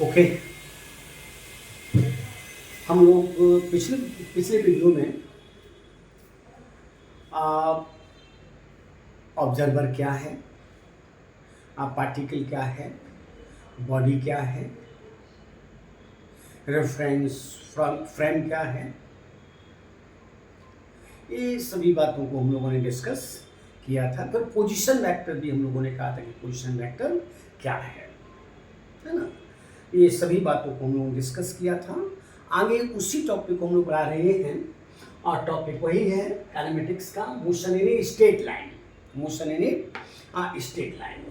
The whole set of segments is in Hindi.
ओके। हम लोग पिछले पिछले वीडियो में ऑब्जर्वर क्या है, पार्टिकल क्या है, बॉडी क्या है, रेफरेंस फ्रेम क्या है, ये सभी बातों को हम लोगों ने डिस्कस किया था। फिर पोजीशन वेक्टर भी हम लोगों ने कहा था कि पोजीशन वेक्टर क्या है ना। ये सभी बातों को हम लोगों ने डिस्कस किया था। आगे उसी टॉपिक को हम लोग पढ़ा रहे हैं और टॉपिक वही है काइनेमेटिक्स का, motion in a straight line. Motion in a straight line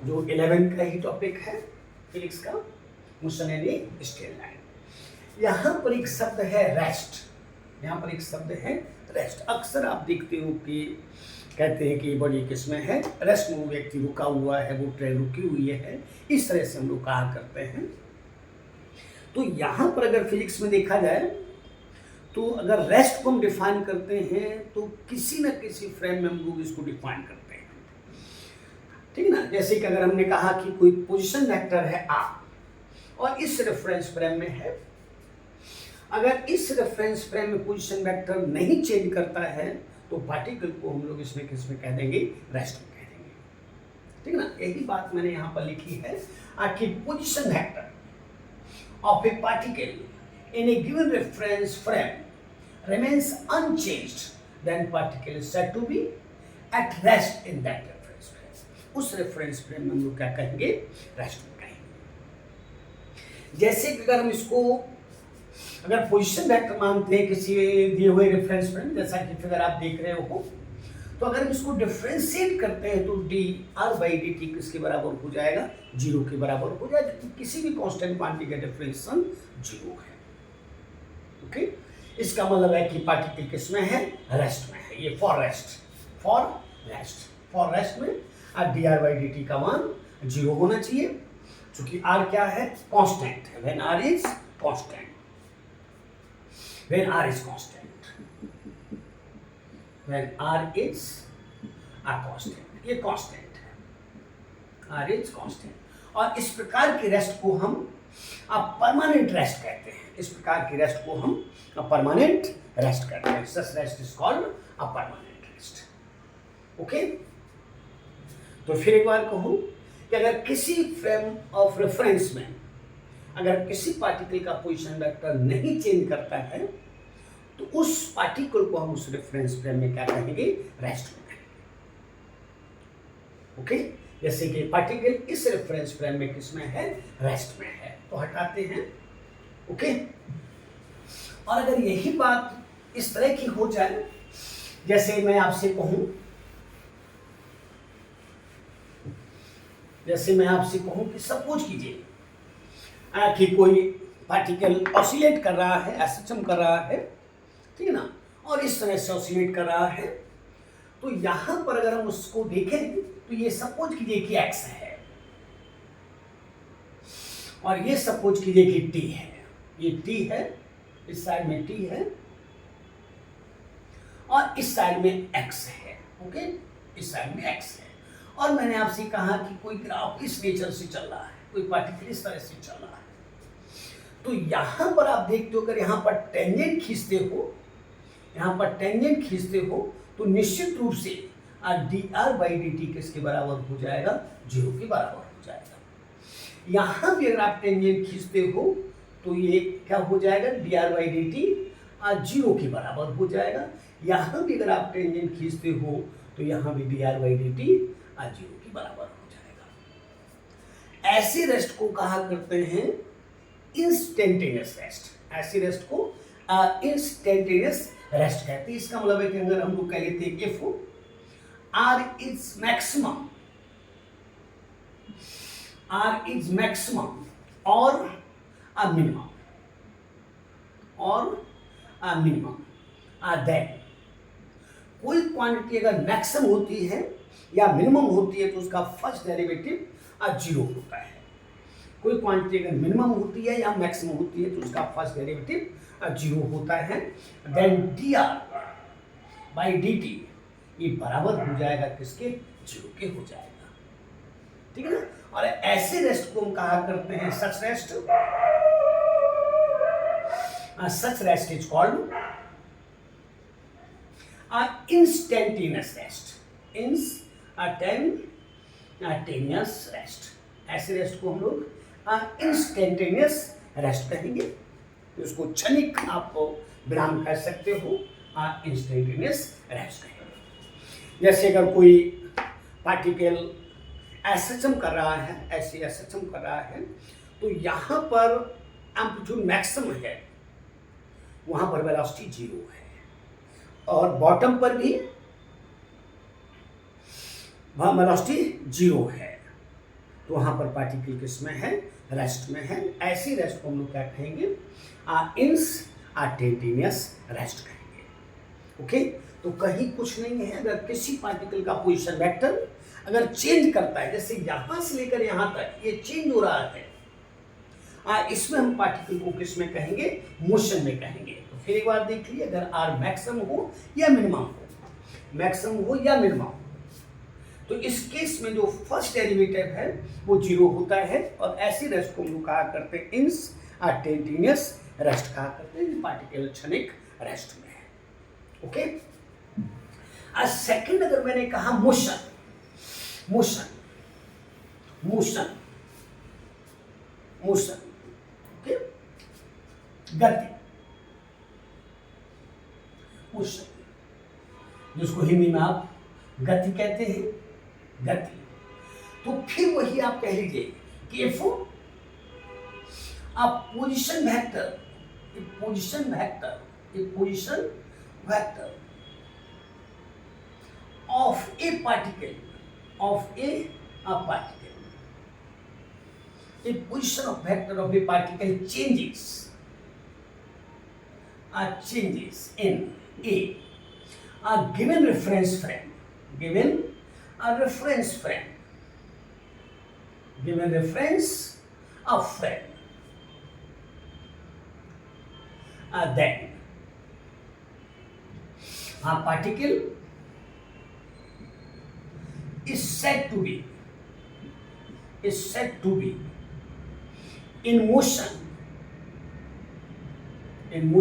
जो 11 का ही टॉपिक है फिजिक्स का, motion in a straight line. यहाँ पर एक शब्द है रेस्ट, यहाँ पर एक शब्द है रेस्ट। अक्सर आप देखते हो कि कहते हैं कि बड़ी किस्में है रेस्ट में वो व्यक्ति रुका हुआ है, वो ट्रेन रुकी हुई है, इस तरह से हम लोग कहा करते हैं। तो यहाँ पर अगर फिजिक्स में देखा जाए तो अगर रेस्ट को हम डिफाइन करते हैं तो किसी न किसी फ्रेम में हम लोग इसको डिफाइन करते हैं, ठीक है ना। जैसे कि अगर हमने कहा कि कोई पोजीशन वेक्टर है R और इस रेफरेंस फ्रेम में है, अगर इस रेफरेंस फ्रेम में पोजीशन वेक्टर नहीं चेंज करता है तो पार्टिकल को हम लोग इसमें किस में कह देंगे, रेस्ट में कह देंगे, ठीक है ना। यही बात मैंने यहाँ पर लिखी है कि position vector of a particle in a given reference frame remains unchanged, then particle is said to be at rest in that reference frame. उस reference frame में हम लोग क्या कहेंगे, रेस्ट में कहेंगे। जैसे कि अगर हम इसको अगर पोजीशन वेक्टर मानते हैं किसी दिए हुए रेफरेंस फ्रेम, जैसा कि फिगर आप देख रहे हो, तो अगर हम इसको डिफ्रेंशिएट करते हैं तो dr/dt किसके बराबर हो जाएगा, 0 के बराबर हो जाएगा। किसी भी कांस्टेंट क्वांटिटी का डिफरेंशिएशन 0 है। ओके, इसका मतलब है कि पार्टिकल किस में है, रेस्ट में है। ये फॉर रेस्ट में dr/dt का मान 0 होना चाहिए, क्योंकि r क्या है, कांस्टेंट है। When r is constant, when r is constant, ये कांस्टेंट है, r is constant। और इस प्रकार की रेस्ट को हम परमानेंट रेस्ट कहते हैं। इस प्रकार की रेस्ट को हम परमानेंट रेस्ट कहते हैं। Such rest is called a permanent rest. Okay, तो फिर एक बार कहूं कि अगर किसी फ्रेम ऑफ रेफरेंस में अगर किसी पार्टिकल का पोजीशन वेक्टर नहीं चेंज करता है तो उस पार्टिकल को हम उस रेफरेंस फ्रेम में क्या कहेंगे, रेस्ट में कहेंगे। ओके, जैसे कि पार्टिकल इस रेफरेंस फ्रेम में किसमें है, रेस्ट में है, तो हटाते हैं। ओके, और अगर यही बात इस तरह की हो जाए, जैसे मैं आपसे कहूं कि सपोज कीजिए कि कोई पार्टिकल ऑसिलेट कर रहा है, एसएचएम कर रहा है, ठीक है ना, और इस तरह से ऑसिलेट कर रहा है। तो यहां पर अगर हम उसको देखें तो ये सपोज कीजिए कि x है और ये सपोज कीजिए कि t है। ये t है, इस साइड में t है और इस साइड में x है। ओके, इस साइड में x है। और मैंने आपसे कहा कि कोई ग्राफ इस नेचर से चल रहा है, कोई पार्टिकल इस तरह से चल रहा है, तो यहां पर आप देखते हो, अगर यहां पर टेंजेंट खींचते हो तो निश्चित रूप से dr/dt किसके बराबर हो जाएगा, 0 के बराबर हो जाएगा। यहां भी अगर आप टेंजेंट खींचते हो तो ये क्या हो जाएगा, dr/dt 0 के बराबर हो जाएगा। यहां भी अगर आप टेंजेंट खींचते हो तो यहां भी dr/dt 0 के बराबर हो जाएगा। ऐसी रेस्ट को कहा करते हैं इंस्टेंटेनियस रेस्ट। ऐसी रेस्ट को इंस्टेंटेनियस रेस्ट कहते हैं। इसका मतलब है कि अगर हम लोग कह लेते हैं इफ r इज मैक्सिमम और मिनिमम देन कोई क्वांटिटी अगर मैक्सिमम होती है या मिनिमम होती है तो उसका फर्स्ट डेरिवेटिव 0 होता है। कोई क्वांटिटी अगर मिनिमम होती है या मैक्सिमम होती है तो उसका फर्स्ट डेरिवेटिव 0 होता है। देन dr/dt ये बराबर हो जाएगा किसके, 0 के हो जाएगा, ठीक है ना। और ऐसे रेस्ट को हम कहा करते हैं such rest, such rest is called instantaneous rest, instantaneous rest. ऐसे रेस्ट को हम लोग इंस्टेंटेनियस रेस्ट कहेंगे, तो उसको क्षणिक आप विराम कह सकते हो, इंस्टेंटेनियस रेस्ट कहेंगे। जैसे अगर कोई पार्टिकल एसएचएम कर रहा है, ऐसे एसएचएम कर रहा है, तो यहाँ पर एम्पलीट्यूड मैक्सिमम है, वहाँ पर वेलोसिटी 0 है, और बॉटम पर भी वहाँ वेलोसिटी 0 है, तो वहाँ पर पार्टिकल किसमें है, रेस्ट में है। ऐसी रेस्ट को हम लोग क्या कहेंगे, इंस्टेंटेनियस रेस्ट कहेंगे। ओके, तो कहीं कुछ नहीं है। अगर किसी पार्टिकल का पोजीशन वेक्टर अगर चेंज करता है, जैसे यहाँ से लेकर यहाँ तक ये चेंज हो रहा है, इसमें हम पार्टिकल को किस में कहेंगे, मोशन में कहेंगे। तो फिर एक बार देख लीजिए, अगर आर मैक्सिमम हो या मिनिमम हो, मैक्सिमम हो या मिनिमम, तो इस केस में जो फर्स्ट डेरिवेटिव है वो 0 होता है, और ऐसी रेस्ट को हम लोग कहा करते हैं इंस्टेंटेनियस रेस्ट कहा करते हैं, पार्टिकल क्षणिक रेस्ट में है। ओके, सेकंड अगर मैंने कहा motion, motion motion motion okay, गति, मोशन, जिसको हिंदी में आप गति कहते हैं, गति। तो फिर वही आप कह लीजिए कि if position vector, position vector, position vector of a particle, of A particle, a position of vector of a particle changes in a given reference frame, given a reference frame, given reference of frame, then a particle is said to be in motion in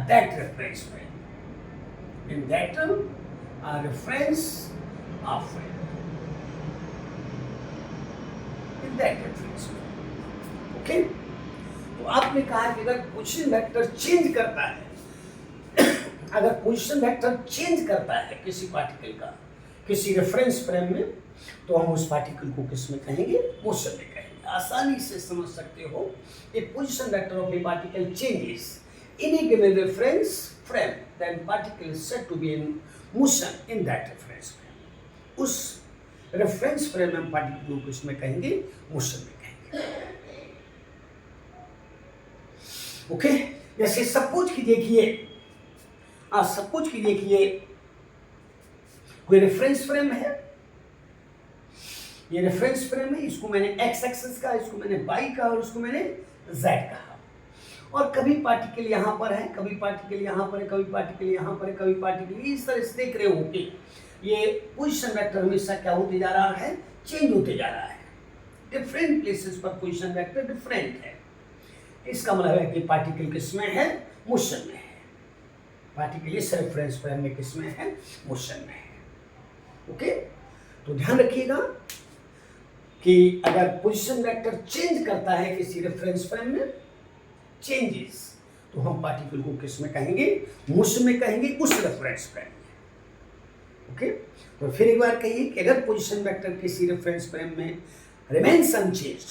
that reference frame, in that reference of frame, in that reference frame। Okay, तो आपने कहा कि अगर पोजीशन वेक्टर चेंज करता है, अगर पोजीशन वेक्टर चेंज करता है किसी पार्टिकल का किसी रेफरेंस फ्रेम में, तो हम उस पार्टिकल को किस में कहेंगे, मोशन में कहेंगे। आसानी से समझ सकते हो, a position vector of a particle changes in a given reference frame, then particle is said to be in motion in that reference frame. उस रेफरेंस फ्रेम में हम पार्टिकल को किस में कहेंगे, मोशन में कहेंगे। ओके, जैसे सपोज की देखिए, सपोज की देखिए कोई रेफरेंस फ्रेम है, ये रेफरेंस फ्रेम है, इसको मैंने एक्स एक्सिस कहा, इसको मैंने वाई कहा, और इसको मैंने जेड कहा। और कभी पार्टिकल यहाँ पर है, कभी पार्टिकल यहाँ पर है, कभी पार्टिकल यहाँ पर है, कभी पार्टिकल इस तरह से देख रहे हो कि ये पोजीशन वेक्टर हमेशा क्या होते जा रहा है, चेंज होते जा रहा है। डिफरेंट प्लेसेस पर पोजीशन वेक्टर डिफरेंट है। इसका मतलब है कि पार्टिकल किस में है, मोशन में है। पार्टिकल इस रेफरेंस फ्रेम में किस में है, मोशन में है। ओके, तो ध्यान रखिएगा कि अगर पोजीशन वेक्टर चेंज करता है किसी रेफरेंस फ्रेम में, चेंजेस, तो हम पार्टिकल को किस में कहेंगे, मोशन में कहेंगे, उस रेफरेंस फ्रेम में। ओके, तो फिर एक बार कहिए कि अगर पोजीशन वेक्टर किसी रेफरेंस फ्रेम में रिमेन्स अनचेंज्ड,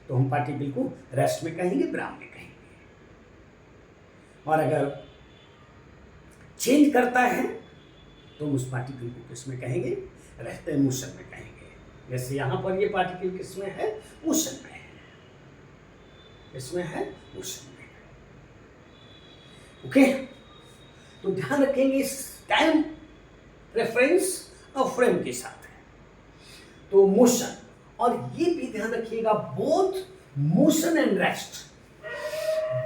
तो हम पार्टिकल को रेस्ट में कहेंगे, विराम में कहेंगे। और अगर चेंज करता है तो उस पार्टिकल को किस में कहेंगे, रहते हैं मोशन में कहेंगे। जैसे यहाँ पर ये पार्टिकल किस में है, मोशन में है, इसमें है मोशन में। ओके, तो ध्यान रखेंगे इस टाइम रेफरेंस और फ्रेम के साथ है, तो मोशन। और ये भी ध्यान रखिएगा, both motion and rest,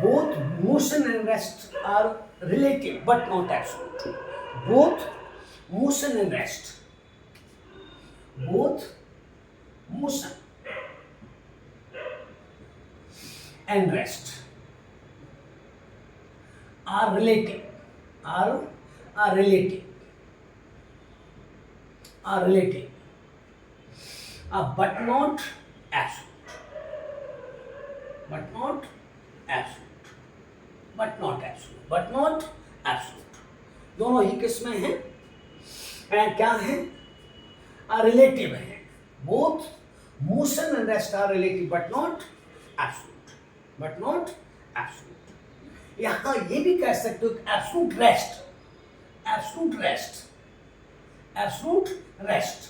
both motion and rest are relative but not absolute. Both motion and rest both motion and rest are relative, are relative, are relative, but not absolute, but not absolute, but not absolute, but not absolute. दोनों ही किस्में हैं, क्या हैं? रिलेटिव है. Both motion and rest are relative but not absolute, but not absolute. यहां ये भी कह सकते हो absolute rest, absolute rest, absolute rest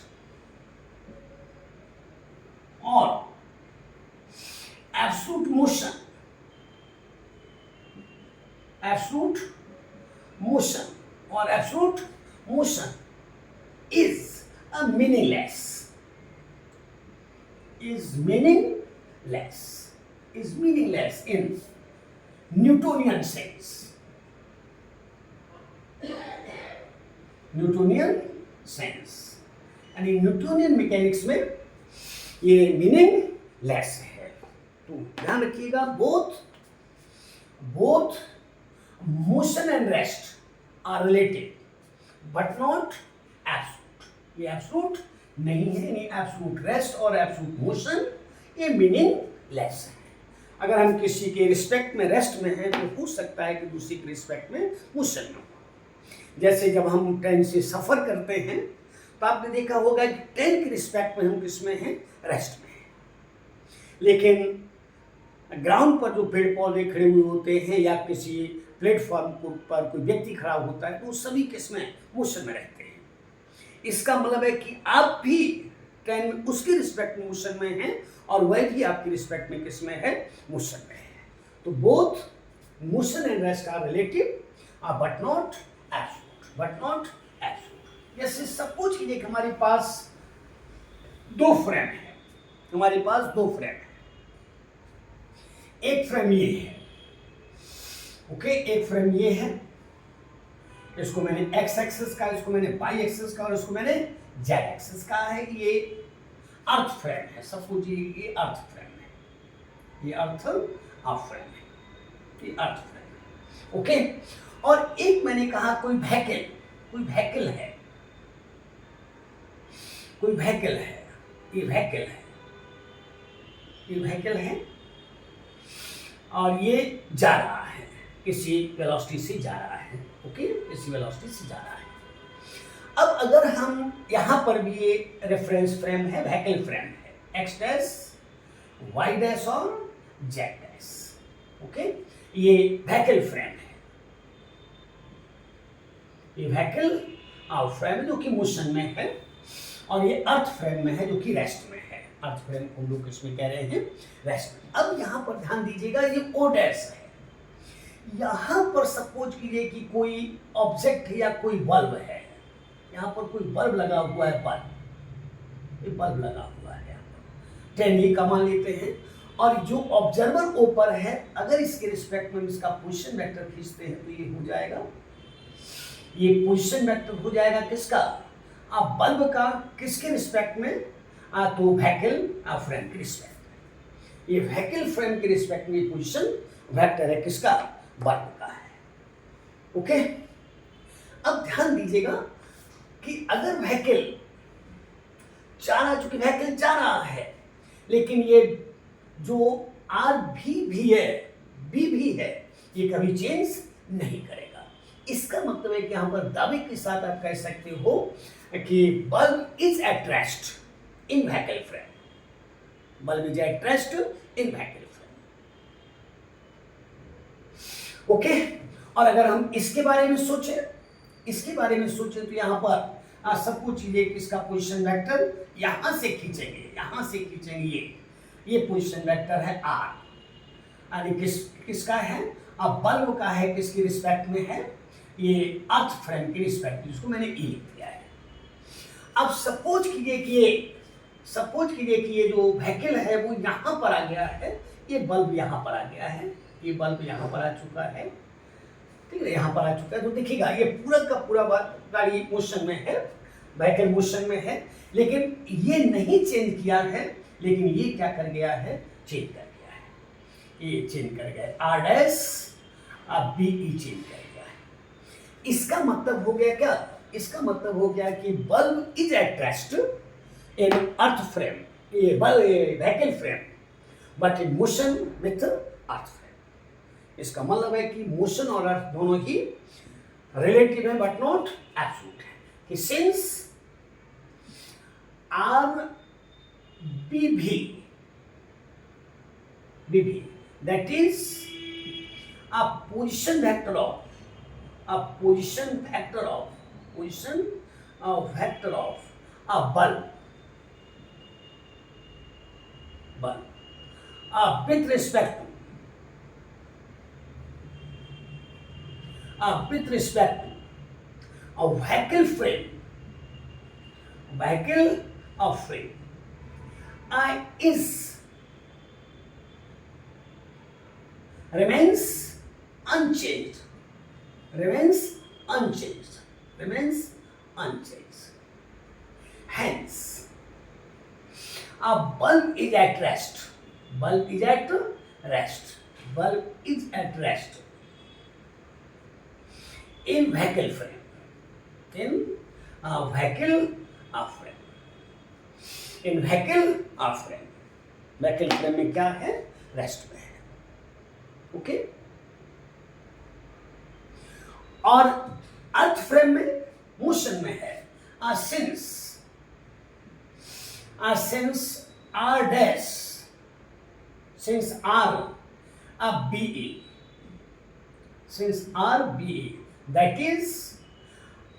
और एब्सोल्यूट मोशन, एब्सोल्यूट मोशन और absolute motion is a meaningless, is meaningless, is meaningless in Newtonian sense, Newtonian sense. यानी न्यूटोनियन मैकेनिक्स में ये मीनिंगलेस है. तो ध्यान रखिएगा, both motion and rest are related but not absolute. ये एब्सोल्यूट नहीं है, यानी एब्सोल्यूट रेस्ट और एब्सोल्यूट मोशन ये मीनिंगलेस है. अगर हम किसी के रिस्पेक्ट में रेस्ट में हैं तो हो सकता है कि दूसरी के रिस्पेक्ट में मोशन में हो. जैसे जब हम ट्रेन से सफ़र करते हैं तो आपने देखा होगा कि ट्रेन के रिस्पेक्ट में हम किस में हैं? रेस्ट में हैं. लेकिन ग्राउंड पर जो पेड़ पौधे खड़े हुए होते हैं या किसी प्लेटफॉर्म पर कोई व्यक्ति खड़ा होता है तो वो सभी किस में? मोशन में रहते हैं. इसका मतलब है कि आप भी ट्रेन में उसकी रिस्पेक्ट में मोशन में हैं और वह भी आपकी रिस्पेक्ट में किस में है? मोशन में है. तो both motion and rest are relative but not absolute, but not absolute. जैसे सपोज कीजिए कि हमारे पास दो फ्रेम है, हमारे पास दो फ्रेम है. एक फ्रेम ये है, ओके, एक फ्रेम ये है, इसको मैंने एक्स एक्सिस का, इसको मैंने वाई एक्सिस का और इसको मैंने जेड एक्सिस का है. ये अर्थ फ्रेम है. सपोज ये अर्थ फ्रेम है, ये अर्थ फ्रेम है, ये अर्थ फ्रेम है, ओके. और एक मैंने कहा कोई व्हीकल, कोई व्हीकल है, कोई व्हीकल है, ये व्हीकल है, ये व्हीकल है और ये जा रहा है, किसी वेलोसिटी से जा रहा है, ओके, किसी वेलोसिटी से जा रहा है. अब अगर हम यहाँ पर भी ये रेफरेंस फ्रेम है, व्हीकल फ्रेम है, एक्स डैश, वाई डैश और जेड डैश, ओके. ये व्हीकल फ्रेम है, ये व्हीकल फ्रेम है जो कि मोशन में है और ये अर्थ फ्रेम में है जो कि रेस्ट में है. अर्थ फ्रेम को हम लोग इसमें कह रहे हैं रेस्ट में. अब यहाँ पर ध्यान दीजिएगा, ये ओ डैश है. यहाँ पर सपोज कीजिए कि कोई ऑब्जेक्ट है या कोई बल्ब है, यहाँ पर कोई बल्ब लगा हुआ है, बल्ब, ये बल्ब लगा हुआ है यहाँ पर, 10 का मान लेते हैं. और जो ऑब्जर्वर ऊपर है, अगर इसके रिस्पेक्ट में इसका पोजीशन वेक्टर खींचते हैं तो ये हो जाएगा, ये पोजीशन वेक्टर हो जाएगा किसका? आप बल्ब का. किसके रिस्पेक्ट में? तो व्हीकल फ्रेम के रिस्पेक्ट में. ये व्हीकल फ्रेम के रिस्पेक्ट में पोजीशन वेक्टर है किसका? बल्ब का है, ओके. अब ध्यान दीजिएगा कि अगर व्हीकल जा रहा, चूंकि व्हीकल जा रहा है, लेकिन ये जो आर भी है, बी भी है, ये कभी चेंज नहीं करेगा. इसका मतलब है कि यहाँ पर दावे के साथ आप कह सकते हो कि bulb is at rest in vehicle frame, bulb is at rest in vehicle. Okay. और अगर हम इसके बारे में सोचें, इसके बारे में सोचें तो यहाँ पर सब कुछ चीजें किसका पोजीशन वेक्टर यहाँ से खींचेंगे, यहाँ से खींचेंगे, ये पोजीशन वेक्टर है आर. यानी किसका है? अब बल्ब का है, किसकी रिस्पेक्ट में है? ये अर्थ फ्रेम की रिस्पेक्ट, जिसको मैंने ई लिख दिया है. अब सपोज कीजिए कि ये जो व्हीकल है वो यहाँ पर आ गया है, ये बल्ब यहाँ पर आ गया है, ये बल्ब यहाँ पर आ चुका है, ठीक है, यहाँ पर आ चुका है. तो देखिएगा ये पूरा का पूरा गाड़ी मोशन में है व्हीकल मोशन में है, लेकिन ये नहीं चेंज किया है, लेकिन ये क्या कर गया है, चेंज कर गया है, ये चेंज कर गया है, आर डैश अब बी ई चेंज कर गया है। इसका मतलब हो गया क्या, इसका मतलब हो गया कि bulb is at rest in earth frame, ये bulb vehicle frame, but in motion with earth frame. इसका मतलब है कि मोशन और अर्थ दोनों ही रिलेटिव है बट नॉट एब्सोल्यूट है, कि सिंस आर बी भी that is a position vector of a bulb with respect to a vehicle frame is remains unchanged. Hence, a bulb is at rest. In vehicle frame. In vehicle frame. Vehicle frame में क्या है, रेस्ट में है, ओके। और अर्थ फ्रेम में मोशन में है, since r dash, since r be, that is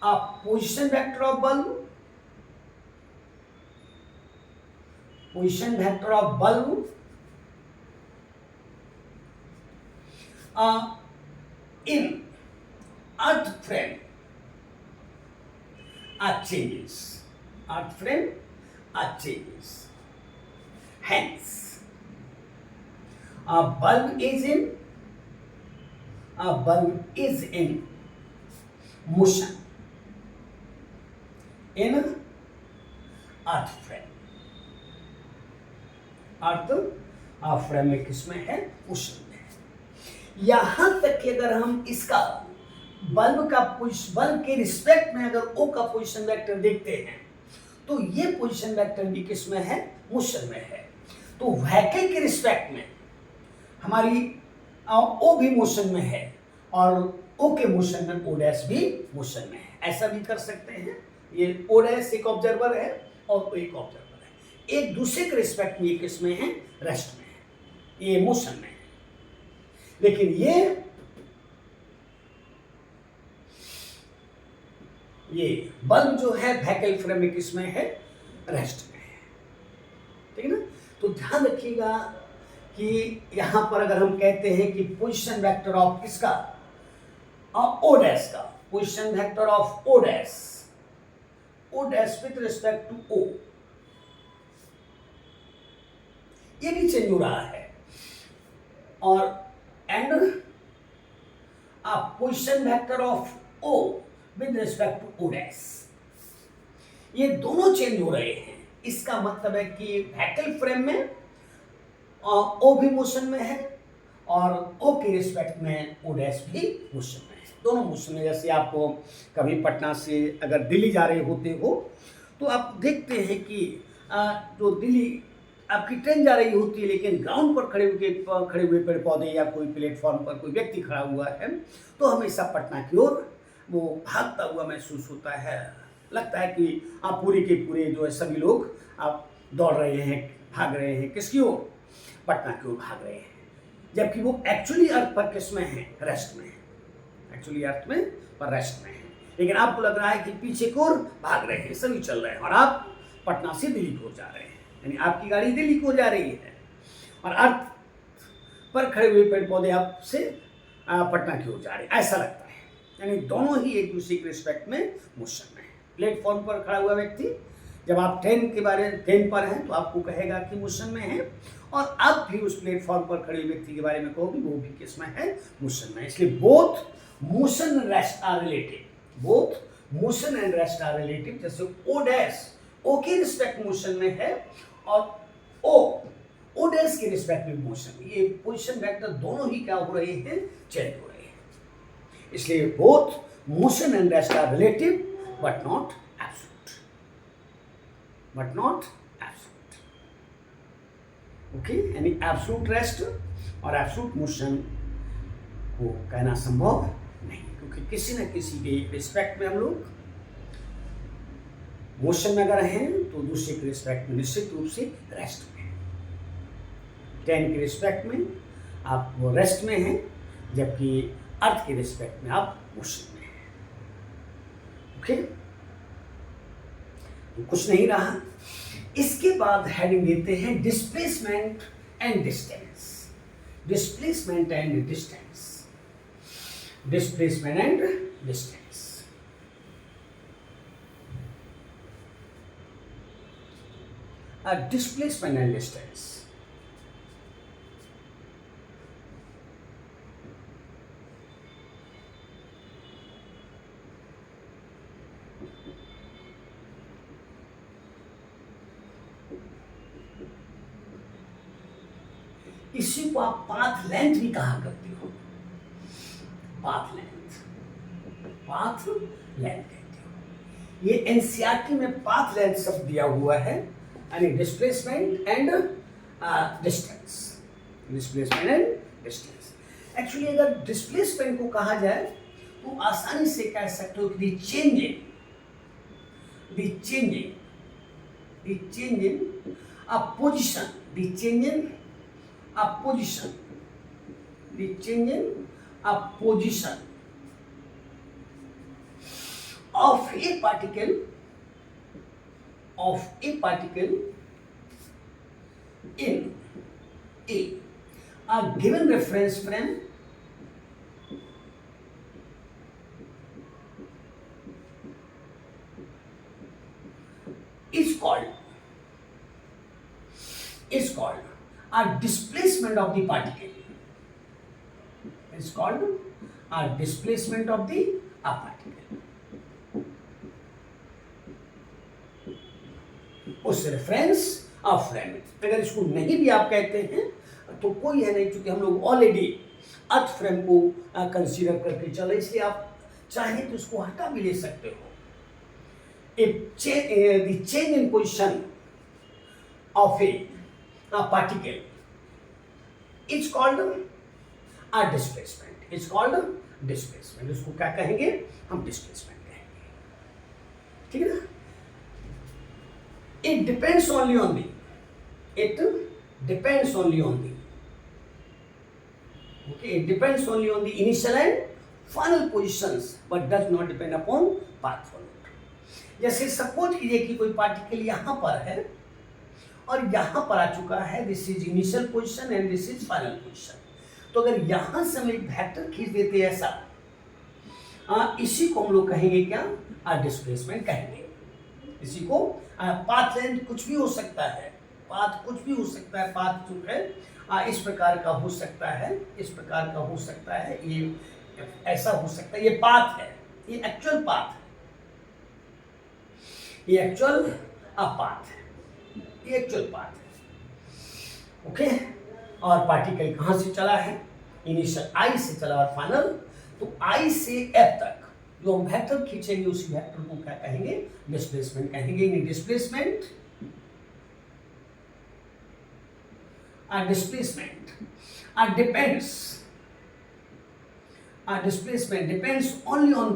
a position vector of bulb, in earth frame are changes. Hence, a bulb is in motion in earth frame. Earth frame में किसमें है, मोशन में है। यहां तक कि अगर हम इसका बल्ब के रिस्पेक्ट में अगर ओ का पोजीशन वेक्टर देखते हैं, तो ये पोजीशन वेक्टर भी किसमें है, मोशन में है। तो व्हीकल के रिस्पेक्ट में हमारी ओ भी मोशन में है और ओ के मोशन में ओ डैश भी मोशन में है। ऐसा भी कर सकते हैं, ये ओ डैश एक ऑब्जर्वर है और एक ऑब्जर्वर है, एक दूसरे के रिस्पेक्ट में ये किसमें है, रेस्ट में है, ये मोशन में है। लेकिन ये बल्ब जो है व्हीकल फ्रेम में किसमें है, रेस्ट में है, ठीक है ना। तो ध्यान रखिएगा कि यहां पर अगर हम कहते हैं कि पोजीशन वेक्टर ऑफ किसका, ओ डैश का, position vector of O dash with respect to O, ये भी चेंज हो रहा है, और and position vector of O with respect to O dash, ये दोनों चेंज हो रहे हैं। इसका मतलब है कि व्हीकल फ्रेम में ओ भी मोशन में है और ओ के रिस्पेक्ट में ओ डैश भी मोशन में है, दोनों मोशन में। जैसे आप कभी पटना से अगर दिल्ली जा रहे होते हो तो आप देखते हैं कि जो दिल्ली आपकी ट्रेन जा रही होती है, लेकिन ग्राउंड पर खड़े हुए पेड़ पौधे या कोई प्लेटफॉर्म पर कोई व्यक्ति खड़ा हुआ है, तो हमेशा पटना की ओर वो भागता हुआ महसूस होता है। लगता है कि आप पूरे के पूरे जो है सभी लोग आप दौड़ रहे हैं, भाग रहे हैं, किसकी ओर, पटना की ओर भाग रहे हैं, जबकि वो एक्चुअली अर्थ पर किसमें है, रेस्ट में है, एक्चुअली अर्थ में पर रेस्ट में है। लेकिन आपको लग रहा है कि पीछे की ओर भाग रहे हैं, सभी चल रहे हैं, और आप पटना से दिल्ली की ओर जा रहे हैं, यानी आपकी गाड़ी दिल्ली की ओर जा रही है और अर्थ पर खड़े हुए पेड़ पौधे आपसे पटना की ओर जा रहे हैं, ऐसा लगता है। यानी दोनों ही एक दूसरे के रिस्पेक्ट में मोशन में है। प्लेटफॉर्म पर खड़ा हुआ व्यक्ति, जब आप ट्रेन पर हैं तो आपको कहेगा कि मोशन में है, और आप भी उस प्लेटफॉर्म पर खड़े व्यक्ति के बारे में कहोगे वो भी किसमें है, मोशन में। इसलिए both motion and rest are related, both motion and rest are relative, जैसे ओ डैश ओ के रिस्पेक्ट मोशन में है और ओ डैश के रिस्पेक्ट में मोशन, ये पोजीशन वेक्टर दोनों ही क्या हो रहे हैं, चेंज हो रहे हैं। इसलिए both motion and rest are relative but not absolute, but not absolute. Okay, यानी एब्सोल्यूट रेस्ट और एब्सोल्यूट मोशन को कहना संभव नहीं, क्योंकि किसी न किसी के रिस्पेक्ट में हम लोग मोशन में अगर हैं तो दूसरे के रिस्पेक्ट में निश्चित रूप से रेस्ट में हैं। 10 के रिस्पेक्ट में आप रेस्ट में हैं, जबकि अर्थ के रिस्पेक्ट में आप मोशन में हैं। ओके, तो कुछ नहीं रहा। इसके बाद हेडिंग देते हैं displacement and distance, displacement and distance, displacement and distance. Displacement and distance. इसी को आप पाथ लेंथ भी कहा करते हो, पाथ लेंथ, पाथ लेंथ कहते हो। ये एनसीईआरटी में पाथ लेंथ शब्द दिया हुआ है, यानी displacement and distance, displacement and distance. Actually अगर डिस्प्लेसमेंट को कहा जाए तो आसानी से कह सकते हो कि the changing a position, the changing a position, the changing a position of a particle in a given reference frame is called a displacement of the particle, is called a displacement of the particle। उस रेफरेंस ऑफ फ्रेम में अगर इसको नहीं भी आप कहते हैं तो कोई है नहीं, क्योंकि हम लोग ऑलरेडी अर्थ फ्रेम को कंसीडर करके चले, इसलिए आप चाहें तो इसको हटा भी ले सकते हो। The change in position of a particle is called a displacement, is called displacement. इसको क्या कहेंगे हम, डिस्प्लेसमेंट कहेंगे, ठीक है ना। It depends only on the, it depends only on the, okay, it depends only on the initial and final positions but does not depend upon path followed। जैसे सपोज कीजिए कि कोई पार्टिकल यहाँ पर है और यहाँ पर आ चुका है, this is initial position and this is final position. तो अगर यहाँ से हम एक वेक्टर खींच देते हैं ऐसा, इसी को हम लोग कहेंगे क्या, डिस्प्लेसमेंट कहेंगे। इसी को पाथ लेंथ कुछ भी हो सकता है, पाथ कुछ भी हो सकता है, पाथ जो है इस प्रकार का हो सकता है, इस प्रकार का हो सकता है, ये ऐसा हो सकता है, ये पाथ है, ये एक्चुअल पाथ है, ये एक्चुअल पाथ है, ये एक्चुअल पाथ है। ओके, और पार्टिकल कहाँ से चला है, इनिशियल आई से चला और फाइनल, तो आई से एफ तक जो हम वेक्टर खींचेंगे उसी वेक्टर को क्या कहेंगे, डिस्प्लेसमेंट कहेंगे। Displacement displacement depends only on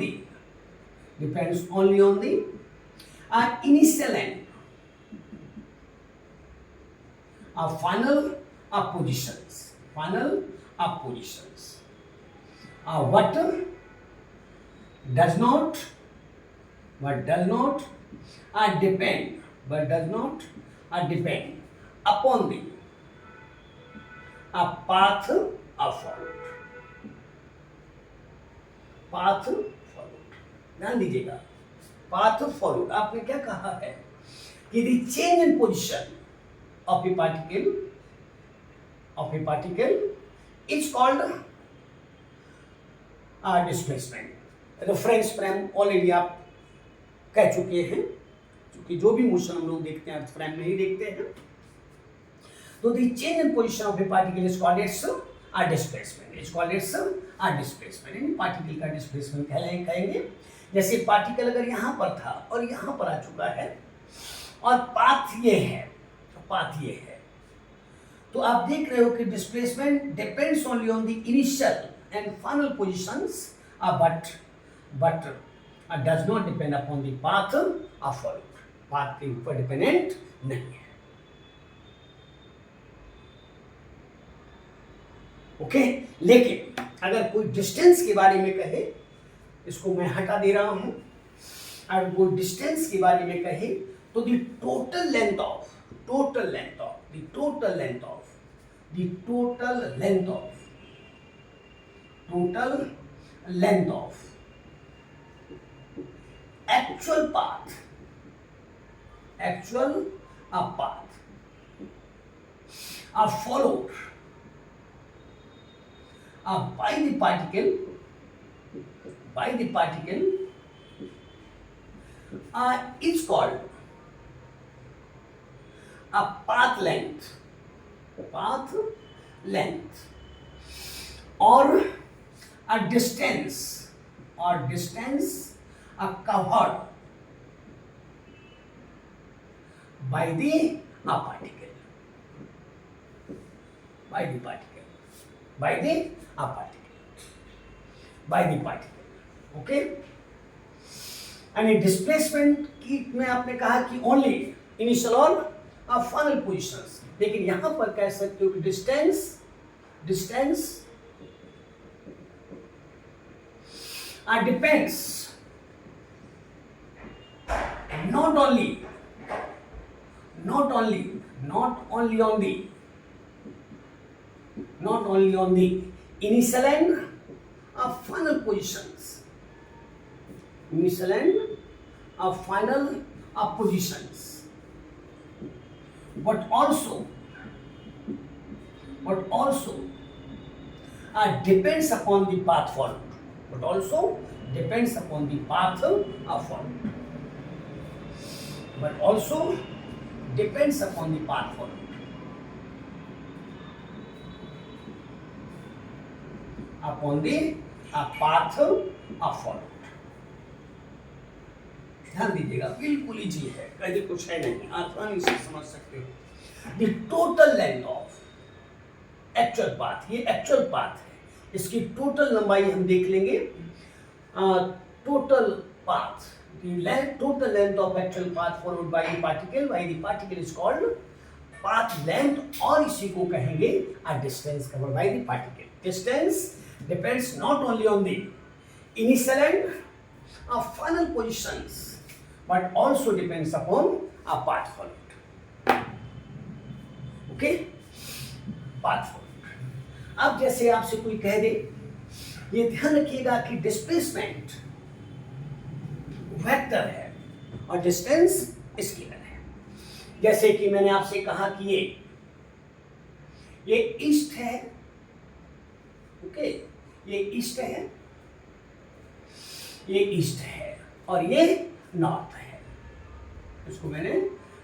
the initial and final positions, what does not depend upon the path followed, ध्यान दीजिएगा, पाथ फॉलोड। आपने क्या कहा है कि the change in position of a particle is called displacement. Reference frame already आप कह चुके हैं, क्योंकि जो भी मोशन हम लोग देखते हैं अर्थ फ्रेम में ही देखते हैं। तो the change in position of a particle is called its displacement, is called its displacement. यानी पार्टिकल का डिस्प्लेसमेंट कहेंगे। जैसे पार्टिकल अगर यहाँ पर था और यहाँ पर आ चुका है और पाथ ये है, पाथ ये है, तो आप देख रहे हो कि displacement depends only on the initial and final positions, but does not depend upon the path of follow. Path के ऊपर डिपेंडेंट नहीं है। ओके, लेकिन अगर कोई डिस्टेंस के बारे में कहे, इसको मैं हटा दे रहा हूं, अगर कोई डिस्टेंस के बारे में कहे तो the total length of actual path are followed by the particle is called a path length or a distance covered by the particle. Okay, यानी डिस्प्लेसमेंट की में आपने कहा कि ओनली इनिशियल और फाइनल पोजीशंस, लेकिन यहां पर कह सकते हो कि distance depends not only on the initial and final positions, but also depends upon the path followed. ध्यान दीजिएगा, बिल्कुल इजी है, कहीं कुछ है नहीं, आसानी से समझ सकते हो। The total length of actual path, ये एक्चुअल पाथ है, इसकी टोटल लंबाई हम देख लेंगे। Total path, total length of actual path followed by the particle is called path length, और इसी को कहेंगे a distance covered by the particle. Distance depends not only on the initial and final positions, but also depends upon a path followed. Okay, path followed. अब जैसे आपसे कोई कह दे, ये ध्यान रखिएगा कि डिस्प्लेसमेंट वेक्टर है और डिस्टेंस स्केलर है। जैसे कि मैंने आपसे कहा कि ये ईस्ट है, ओके, ये ईस्ट है और ये नॉर्थ है, इसको मैंने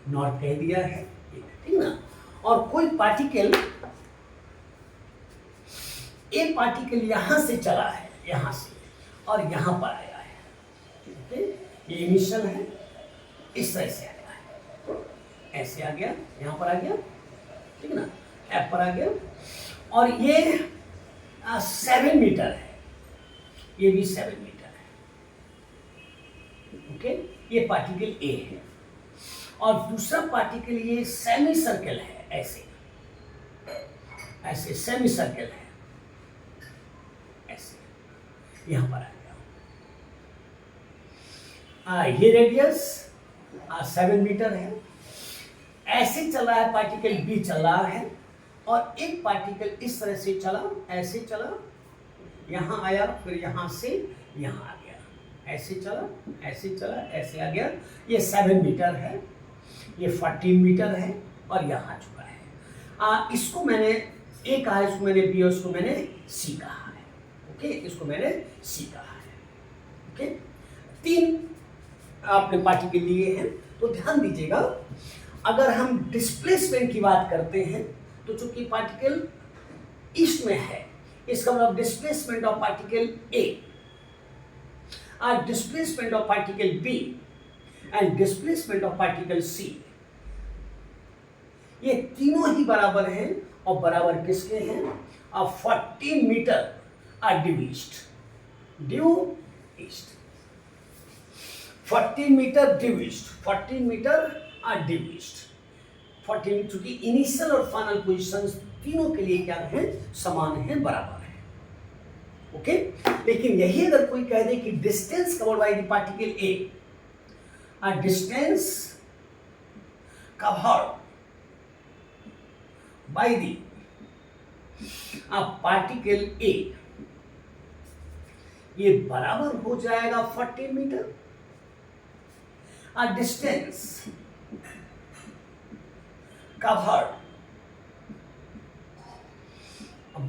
नॉर्थ कह दिया है, ठीक ना। और कोई पार्टिकल, एक पार्टिकल यहां से चला है, यहां से, और यहां पर आया है, ओके, ये इनिशियल है, इस तरह से आया है, ऐसे आ गया, यहां पर आ गया, ठीक ना, एफ पर आ गया, और ये 7 मीटर है, ये भी 7 मीटर है, ओके, ये पार्टिकल ए है। और दूसरा पार्टिकल ये सेमी सर्कल है, ऐसे सेमी सर्कल है, ऐसे यहां पर आ गया। ये रेडियस 7 मीटर है, ऐसे चल रहा है, पार्टिकल बी चल रहा है, और एक पार्टिकल इस तरह से चला, ऐसे चला, यहां आया, फिर यहां से यहां आ गया, ऐसे चला, ऐसे चला, ऐसे आ गया। ये 7 मीटर है, ये 14 मीटर है, और यहां आ चुका है। इसको मैंने ए कहा है, इसको मैंने बी, और इसको मैंने सी कहा है, ओके, इसको मैंने सी कहा है, ओके। 3 आपने पार्टिकल लिए हैं, तो ध्यान दीजिएगा, अगर हम डिस्प्लेसमेंट की बात करते हैं तो चूंकि पार्टिकल ईस्ट में है, इसका मतलब डिस्प्लेसमेंट ऑफ पार्टिकल ए और displacement of particle B and displacement of particle C, ये तीनों ही बराबर हैं। और बराबर किसके हैं? 14 metre are due east, 14 metre due east, 14 metre are due east. 14 चूंकि इनिशियल और फाइनल पोजीशंस तीनों के लिए क्या है? समान है, बराबर है। ओके, लेकिन यही अगर कोई कह दे कि distance covered by the particle A, a distance covered by the particle A, ये बराबर हो जाएगा 40 metre. a distance covered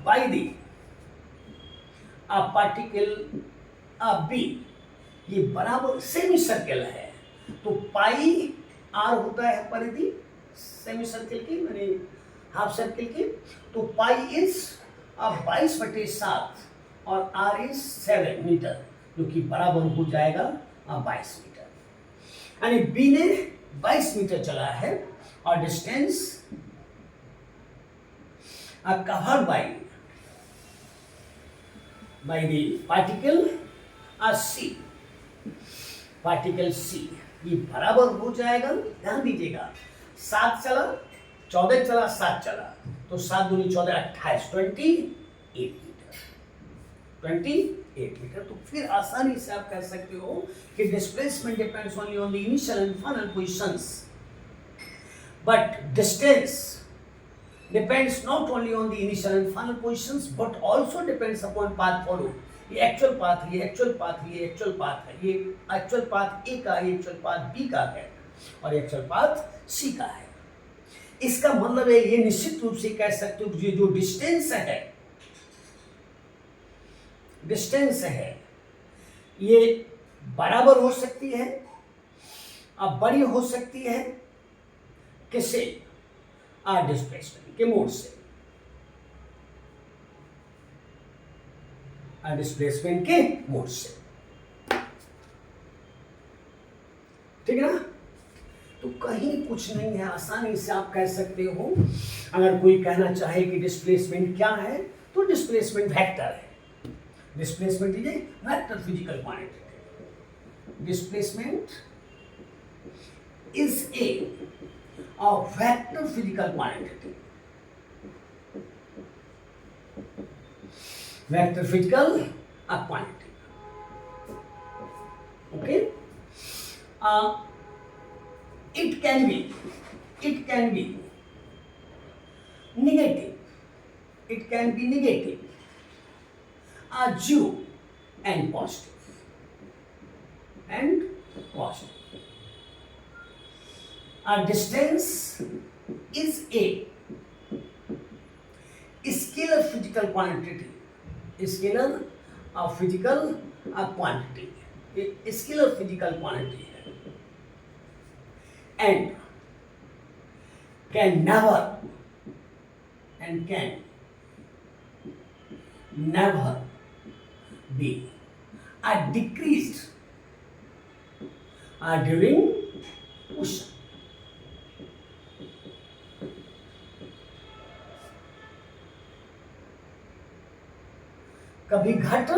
by the particle B, ये बराबर सेमी सर्कल है, तो पाई आर होता है परिधि सेमी सर्कल की, यानी हाफ सर्कल की, तो पाई इज 22/7 और आर इज 7 मीटर, जो कि बराबर हो जाएगा 22 मीटर। यानी बी ने 22 मीटर चला है और distance covered by the particle C, particle C, ये बराबर हो जाएगा, ध्यान दीजिएगा, 7 चला, 14 चला, 7 चला, तो 7 दूनी 14, 28, 28 मीटर, 28 मीटर। तो फिर आसानी से आप कह सकते हो कि displacement depends only on the initial and final positions, but distance depends not only on the initial and final positions but also depends upon path follow. ये एक्चुअल पाथ, ये एक्चुअल पाथ, ये एक्चुअल पाथ है, ये एक्चुअल पाथ ए का, ये एक्चुअल पाथ बी का है और एक्चुअल पाथ सी का है। इसका मतलब है ये निश्चित रूप से कह सकते हो ये जो डिस्टेंस है ये बराबर हो सकती है, अब बड़ी हो सकती है, किससे? डिस्प्लेसमेंट के मोड से, डिस्प्लेसमेंट के मोड से, ठीक है ना? तो कहीं कुछ नहीं है, आसानी से आप कह सकते हो। अगर कोई कहना चाहे कि डिस्प्लेसमेंट क्या है, तो डिस्प्लेसमेंट वेक्टर है। Displacement is a vector physical quantity. Displacement is a vector physical quantity, vector physical quantity. Okay, it can be negative, it can be negative, zero and positive, a distance is a scalar physical quantity, scalar physical quantity, a scalar physical quantity है, and can never be decreased during motion. कभी घट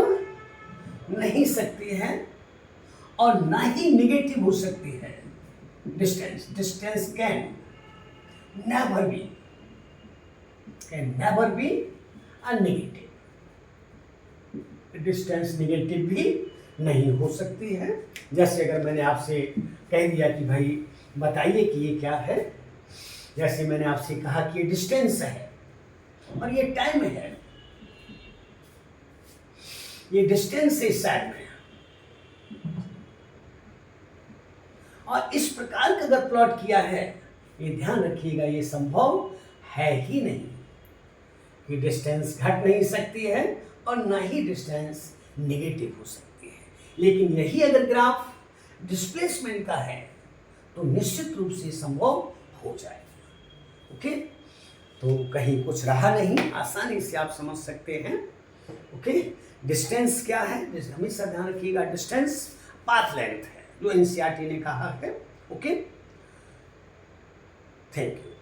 नहीं सकती है और ना ही निगेटिव हो सकती है। Distance can never be negative, distance negative भी नहीं हो सकती है। जैसे अगर मैंने आपसे कह दिया कि भाई बताइए कि ये क्या है, जैसे मैंने आपसे कहा कि ये डिस्टेंस है और ये टाइम है, ये डिस्टेंस इस साइड में, और इस प्रकार का अगर प्लॉट किया है, ये ध्यान रखिएगा ये संभव है ही नहीं कि डिस्टेंस घट नहीं सकती है और ना ही डिस्टेंस नेगेटिव हो सकती है। लेकिन यही अगर ग्राफ डिस्प्लेसमेंट का है तो निश्चित रूप से संभव हो जाएगा। ओके, तो कहीं कुछ रहा नहीं, आसानी से आप समझ सकते हैं। ओके, डिस्टेंस क्या है, हमेशा ध्यान रखिएगा, डिस्टेंस पाथ लेंथ है जो एनसीईआरटी ने कहा है। Okay, thank you.